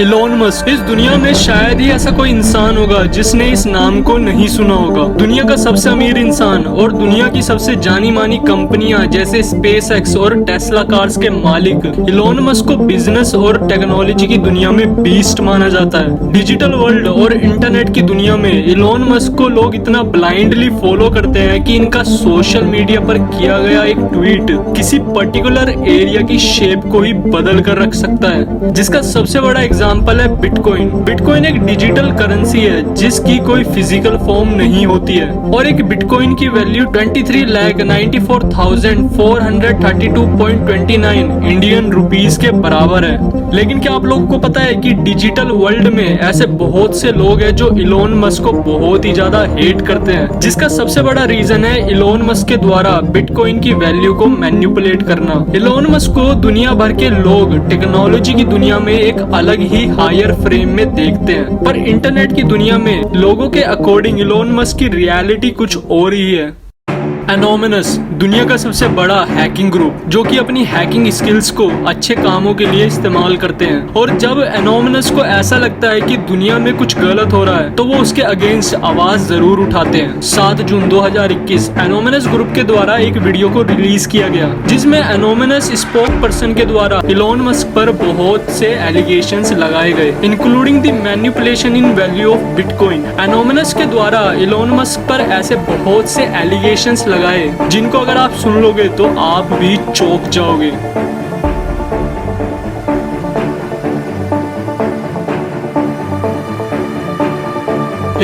Elon Musk. इस दुनिया में शायद ही ऐसा कोई इंसान होगा जिसने इस नाम को नहीं सुना होगा। दुनिया का सबसे अमीर इंसान और दुनिया की सबसे जानी मानी कंपनियां जैसे स्पेसएक्स और टेस्ला कार्स के मालिक इलॉन मस्क को बिजनेस और टेक्नोलॉजी की दुनिया में बीस्ट माना जाता है। डिजिटल वर्ल्ड और इंटरनेट की दुनिया में इलॉन मस्क को लोग इतना ब्लाइंडली फॉलो करते हैं कि इनका सोशल मीडिया पर किया गया एक ट्वीट किसी पर्टिकुलर एरिया की शेप को ही बदल कर रख सकता है। जिसका सबसे बड़ा एग्जांपल है बिटकॉइन। बिटकॉइन एक डिजिटल करेंसी है जिसकी कोई फिजिकल फॉर्म नहीं होती है और एक बिटकॉइन की वैल्यू 23,94,432.29 इंडियन रुपीस के बराबर है। लेकिन क्या आप लोगों को पता है कि डिजिटल वर्ल्ड में ऐसे बहुत से लोग हैं जो इलॉन मस्क को बहुत ही ज्यादा हेट करते हैं, जिसका सबसे बड़ा रीजन है इलॉन मस्क के द्वारा बिटकॉइन की वैल्यू को मैनिपुलेट करना। इलॉन मस्क को दुनिया भर के लोग टेक्नोलॉजी की दुनिया में एक अलग ही हायर फ्रेम में देखते हैं, पर इंटरनेट की दुनिया में लोगों के अकॉर्डिंग इलॉन मस्क की रियलिटी कुछ और ही है। एनोमिनस दुनिया का सबसे बड़ा हैकिंग ग्रुप जो कि अपनी हैकिंग स्किल्स को अच्छे कामों के लिए इस्तेमाल करते हैं, और जब एनोमिनस को ऐसा लगता है कि दुनिया में कुछ गलत हो रहा है तो वो उसके अगेंस्ट आवाज जरूर उठाते हैं। 7 जून 2021 एनोमिनस ग्रुप के द्वारा एक वीडियो को रिलीज किया गया जिसमें एनोमिनस स्पोक पर्सन के द्वारा इलॉन मस्क पर बहुत से एलिगेशंस लगाए गए, including the manipulation in value of bitcoin. Anonymous के द्वारा इलॉन मस्क पर ऐसे बहुत से एलिगेशंस लगाए जिनको अगर आप सुन लोगे तो आप भी चौंक जाओगे।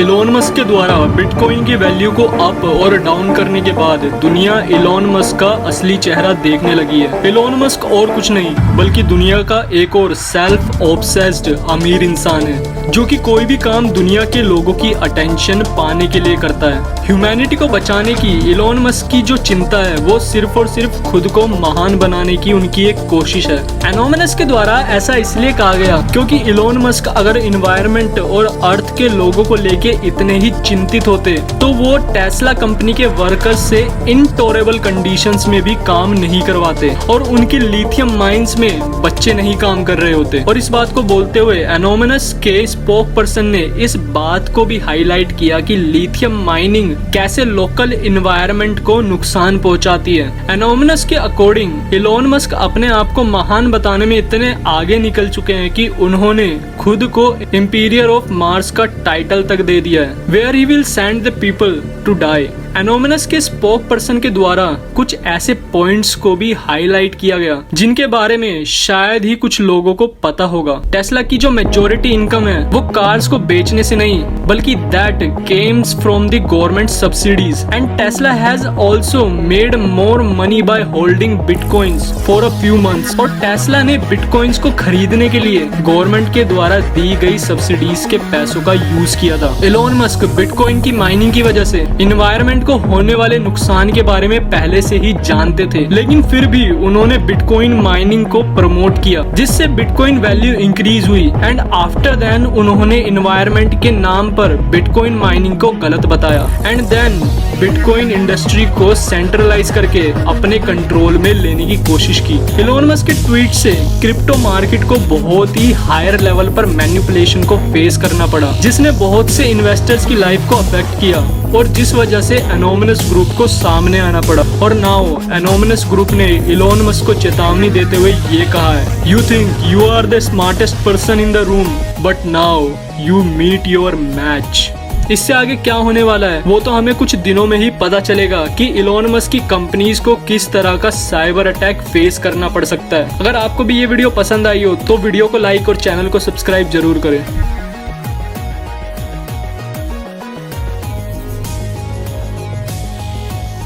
इलॉन मस्क के द्वारा बिटकॉइन की वैल्यू को अप और डाउन करने के बाद दुनिया इलॉन मस्क का असली चेहरा देखने लगी है। इलॉन मस्क और कुछ नहीं बल्कि दुनिया का एक और सेल्फ ऑब्सेस्ड अमीर इंसान है जो कि कोई भी काम दुनिया के लोगों की अटेंशन पाने के लिए करता है। ह्यूमैनिटी को बचाने की इलॉन मस्क की जो चिंता है वो सिर्फ और सिर्फ खुद को महान बनाने की उनकी एक कोशिश है। एनोमिनस के द्वारा ऐसा इसलिए कहा गया क्योंकि इलॉन मस्क अगर इन्वायरमेंट और अर्थ के लोगों को लेके इतने ही चिंतित होते तो वो टेस्ला कंपनी के वर्कर्स से इनटॉलेरेबल कंडीशंस में भी काम नहीं करवाते और उनकी लिथियम माइंस में बच्चे नहीं काम कर रहे होते। और इस बात को बोलते हुए एनोमिनस के स्पोक पर्सन ने इस बात को भी हाईलाइट किया कि लिथियम माइनिंग कैसे लोकल इन्वायरमेंट को नुकसान पहुंचाती है। एनोमिनस के अकॉर्डिंग इलॉन मस्क अपने आप को महान बताने में इतने आगे निकल चुके हैं कि उन्होंने खुद को इंपीरियर ऑफ मार्स का टाइटल तक दे दिया है, where he will send the people to die. Anonymous के स्पोक पर्सन के द्वारा कुछ ऐसे पॉइंट्स को भी हाईलाइट किया गया जिनके बारे में शायद ही कुछ लोगों को पता होगा। टेस्ला की जो मेजॉरिटी इनकम है वो कार्स को बेचने से नहीं बल्कि that Kemps from the government subsidies, and Tesla has also made more money by holding bitcoins for a few months. और टेस्ला ने बिटकॉइंस को खरीदने के लिए गवर्नमेंट के द्वारा दी गई सब्सिडीज के पैसों का यूज किया था। इलॉन मस्क बिटकॉइन की माइनिंग की वजह से इन्वायरमेंट को होने वाले नुकसान के बारे में पहले से ही जानते थे, लेकिन फिर भी उन्होंने बिटकॉइन माइनिंग को प्रमोट किया जिससे बिटकॉइन वैल्यू इंक्रीज हुई, एंड आफ्टर देन उन्होंने इन्वायरमेंट के नाम पर बिटकॉइन माइनिंग को गलत बताया, एंड देन बिटकॉइन इंडस्ट्री को सेंट्रलाइज करके अपने कंट्रोल में लेने की कोशिश की। इलॉन मस्क के ट्वीट से क्रिप्टो मार्केट को बहुत ही हायर लेवल पर मैनिपुलेशन को फेस करना पड़ा जिसने बहुत से इन्वेस्टर्स की लाइफ को अफेक्ट किया और जिस वजह से एनोमिनस ग्रुप को सामने आना पड़ा। और नाउ एनोमिनस ग्रुप ने इलॉन मस्क को चेतावनी देते हुए ये कहा है, you think you are the smartest person in the room but now you meet your match. इससे आगे क्या होने वाला है वो तो हमें कुछ दिनों में ही पता चलेगा कि इलॉन मस्क की कंपनीज को किस तरह का साइबर अटैक फेस करना पड़ सकता है। अगर आपको भी ये वीडियो पसंद आई हो तो वीडियो को लाइक और चैनल को सब्सक्राइब जरूर करें।